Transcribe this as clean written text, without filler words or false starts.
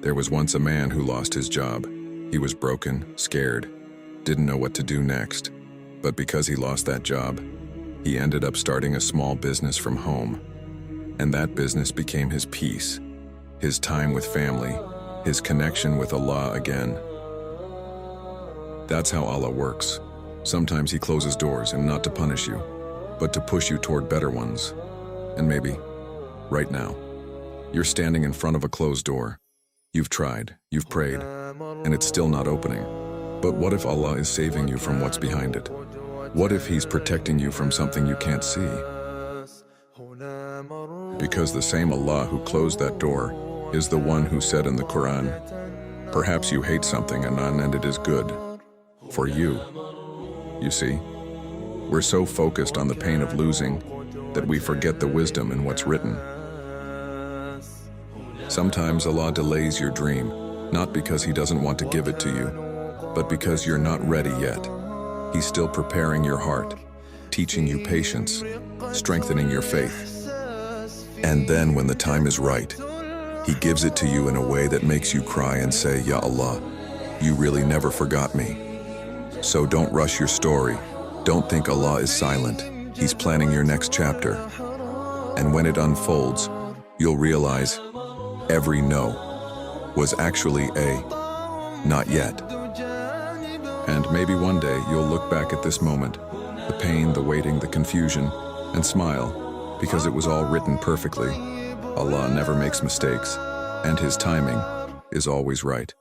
There was once a man who lost his job. He was broken, scared, didn't know what to do next. But because he lost that job, he ended up starting a small business from home. And that business became his peace, his time with family, his connection with Allah again. That's how Allah works. Sometimes He closes doors, and not to punish you, but to push you toward better ones. And maybe, right now, you're standing in front of a closed door. You've tried, you've prayed, and it's still not opening. But what if Allah is saving you from what's behind it? What if He's protecting you from something you can't see? Because the same Allah who closed that door is the one who said in the Qur'an, "Perhaps you hate something, Anan, and it is good for you." You see, we're so focused on the pain of losing that we forget the wisdom in what's written. Sometimes Allah delays your dream, not because He doesn't want to give it to you, but because you're not ready yet. He's still preparing your heart, teaching you patience, strengthening your faith. And then when the time is right, He gives it to you in a way that makes you cry and say, "Ya Allah, you really never forgot me." So don't rush your story. Don't think Allah is silent. He's planning your next chapter. And when it unfolds, you'll realize every no was actually a not yet. And maybe one day you'll look back at this moment, the pain, the waiting, the confusion, and smile, because it was all written perfectly. Allah never makes mistakes, and His timing is always right.